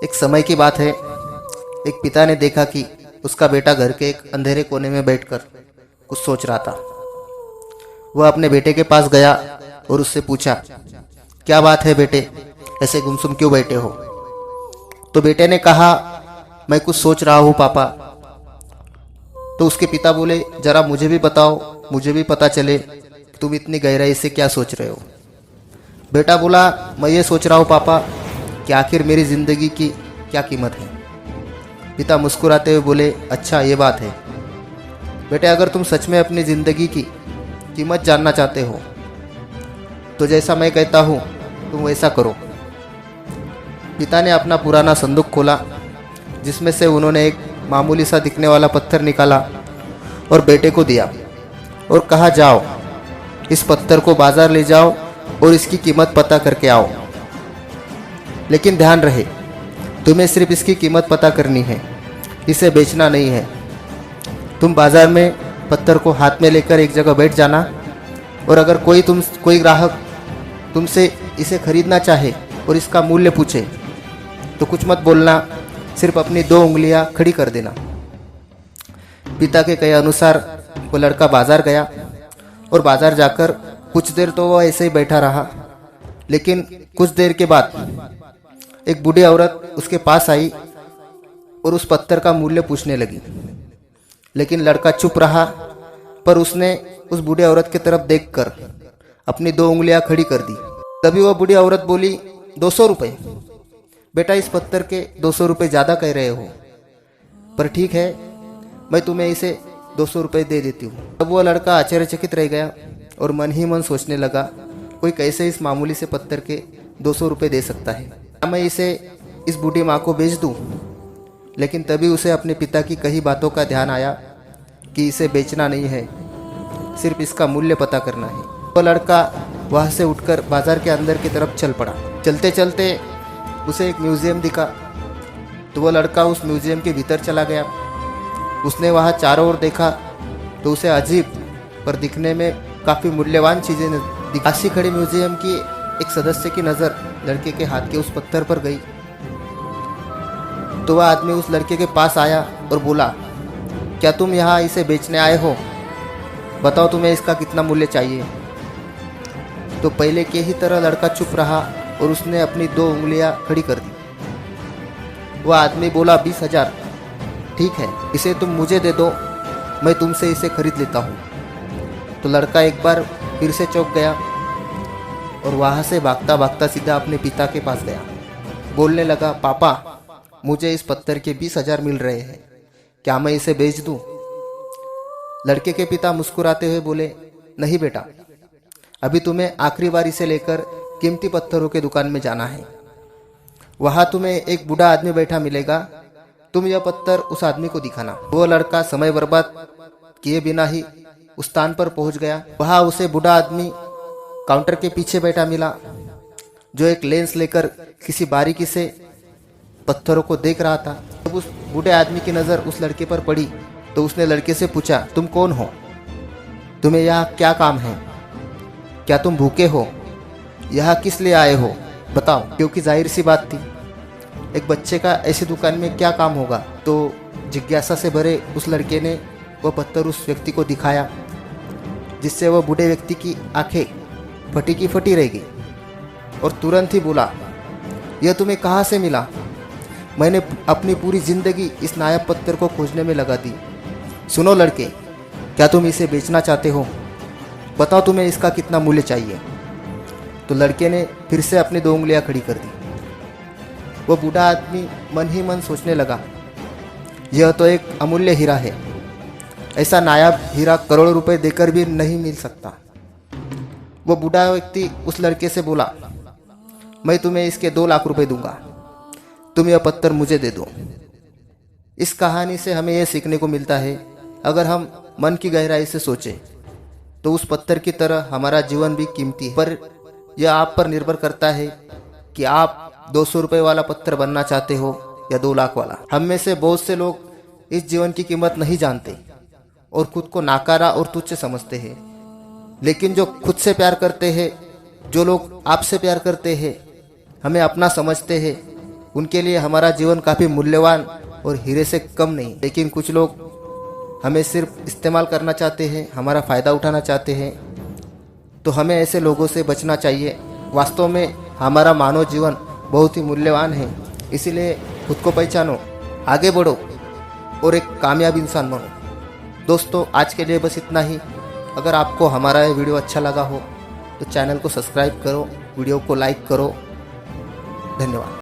एक समय की बात है। एक पिता ने देखा कि उसका बेटा घर के एक अंधेरे कोने में बैठकर कुछ सोच रहा था। वह अपने बेटे के पास गया और उससे पूछा, क्या बात है बेटे, ऐसे गुमसुम क्यों बैठे हो? तो बेटे ने कहा, मैं कुछ सोच रहा हूँ पापा। तो उसके पिता बोले, जरा मुझे भी बताओ, मुझे भी पता चले तुम इतनी गहराई से क्या सोच रहे हो। बेटा बोला, मैं ये सोच रहा हूँ पापा कि आखिर मेरी जिंदगी की क्या कीमत है। पिता मुस्कुराते हुए बोले, अच्छा ये बात है बेटे, अगर तुम सच में अपनी जिंदगी की कीमत जानना चाहते हो तो जैसा मैं कहता हूँ तुम वैसा करो। पिता ने अपना पुराना संदूक खोला, जिसमें से उन्होंने एक मामूली सा दिखने वाला पत्थर निकाला और बेटे को दिया और कहा, जाओ इस पत्थर को बाजार ले जाओ और इसकी कीमत पता करके आओ। लेकिन ध्यान रहे, तुम्हें सिर्फ इसकी कीमत पता करनी है, इसे बेचना नहीं है। तुम बाजार में पत्थर को हाथ में लेकर एक जगह बैठ जाना और अगर कोई ग्राहक तुमसे इसे खरीदना चाहे और इसका मूल्य पूछे तो कुछ मत बोलना, सिर्फ अपनी 2 उंगलियां खड़ी कर देना। पिता के कहे अनुसार वो लड़का बाजार गया और बाजार जाकर कुछ देर तो वह ऐसे ही बैठा रहा, लेकिन कुछ देर के बाद एक बूढ़ी औरत उसके पास आई और उस पत्थर का मूल्य पूछने लगी। लेकिन लड़का चुप रहा, पर उसने उस बूढ़ी औरत की तरफ देखकर अपनी 2 उंगलियां खड़ी कर दी। तभी वह बूढ़ी औरत बोली, 200 रुपये। बेटा, इस पत्थर के 200 रुपये ज़्यादा कह रहे हो, पर ठीक है, मैं तुम्हें इसे 200 रुपये दे देती हूँ। तब वह लड़का आश्चर्यचकित रह गया और मन ही मन सोचने लगा, कोई कैसे इस मामूली से पत्थर के 200 रुपये दे सकता है? क्या मैं इसे इस बूढ़ी माँ को बेच दूँ? लेकिन तभी उसे अपने पिता की कही बातों का ध्यान आया कि इसे बेचना नहीं है, सिर्फ इसका मूल्य पता करना है। वह लड़का वहाँ से उठकर बाजार के अंदर की तरफ चल पड़ा। चलते चलते उसे एक म्यूजियम दिखा, तो वह लड़का उस म्यूजियम के भीतर चला गया। उसने वहाँ चारों ओर देखा तो उसे अजीब पर दिखने में काफ़ी मूल्यवान चीज़ें दिखी। पास ही खड़े म्यूजियम की एक सदस्य की नज़र लड़के के हाथ के उस पत्थर पर गई, तो वह आदमी उस लड़के के पास आया और बोला, क्या तुम यहाँ इसे बेचने आए हो? बताओ तुम्हें इसका कितना मूल्य चाहिए? तो पहले के ही तरह लड़का चुप रहा और उसने अपनी 2 उंगलियां खड़ी कर दी। वह आदमी बोला, 20,000। ठीक है, इसे तुम मुझे दे दो, मैं तुमसे इसे खरीद लेता हूँ। तो लड़का एक बार फिर से चौंक गया और वहाँ से भागता भागता सीधा अपने पिता के पास गया। बोलने लगा, पापा, मुझे इस पत्थर के 20,000 मिल रहे हैं, क्या मैं इसे बेच दूँ? लड़के के पिता मुस्कुराते हुए बोले, नहीं बेटा, अभी तुम्हें आखिरी बार इसे लेकर कीमती पत्थरों के दुकान में जाना है। वहाँ तुम्हें एक बूढ़ा आदमी बैठा मिलेगा, तुम यह पत्थर उस आदमी को दिखाना। वो लड़का समय बर्बाद किए बिना ही उस स्थान पर पहुंच गया। वहाँ उसे बूढ़ा आदमी काउंटर के पीछे बैठा मिला, जो एक लेंस लेकर किसी बारीकी से पत्थरों को देख रहा था। जब उस बूढ़े आदमी की नज़र उस लड़के पर पड़ी तो उसने लड़के से पूछा, तुम कौन हो? तुम्हें यहाँ क्या काम है? क्या तुम भूखे हो? यहाँ किस लिए आए हो? बताओ। क्योंकि जाहिर सी बात थी, एक बच्चे का ऐसी दुकान में क्या काम होगा। तो जिज्ञासा से भरे उस लड़के ने वह पत्थर उस व्यक्ति को दिखाया, जिससे वह बूढ़े व्यक्ति की आंखें फटी की फटी रह गई और तुरंत ही बोला, यह तुम्हें कहाँ से मिला? मैंने अपनी पूरी जिंदगी इस नायाब पत्थर को खोजने में लगा दी। सुनो लड़के, क्या तुम इसे बेचना चाहते हो? बताओ तुम्हें इसका कितना मूल्य चाहिए? तो लड़के ने फिर से अपनी 2 उंगलियां खड़ी कर दी। वो बूढ़ा आदमी मन ही मन सोचने लगा, यह तो एक अमूल्य हीरा है, ऐसा नायाब हीरा करोड़ों रुपए देकर भी नहीं मिल सकता। वो बूढ़ा व्यक्ति उस लड़के से बोला, मैं तुम्हें इसके 2 लाख रुपए दूंगा, तुम यह पत्थर मुझे दे दो। इस कहानी से हमें यह सीखने को मिलता है, अगर हम मन की गहराई से सोचें तो उस पत्थर की तरह हमारा जीवन भी कीमती है। पर यह आप पर निर्भर करता है कि आप 200 रुपये वाला पत्थर बनना चाहते हो या 2 लाख वाला। हम में से बहुत से लोग इस जीवन की कीमत नहीं जानते और खुद को नाकारा और तुच्छ समझते हैं। लेकिन जो खुद से प्यार करते हैं, जो लोग आपसे प्यार करते हैं, हमें अपना समझते हैं, उनके लिए हमारा जीवन काफ़ी मूल्यवान और हीरे से कम नहीं। लेकिन कुछ लोग हमें सिर्फ इस्तेमाल करना चाहते हैं, हमारा फ़ायदा उठाना चाहते हैं। तो हमें ऐसे लोगों से बचना चाहिए। वास्तव में हमारा मानव जीवन बहुत ही मूल्यवान है। इसीलिए खुद को पहचानो, आगे बढ़ो और एक कामयाब इंसान बनो। दोस्तों, आज के लिए बस इतना ही। अगर आपको हमारा ये वीडियो अच्छा लगा हो तो चैनल को सब्सक्राइब करो, वीडियो को लाइक करो। धन्यवाद।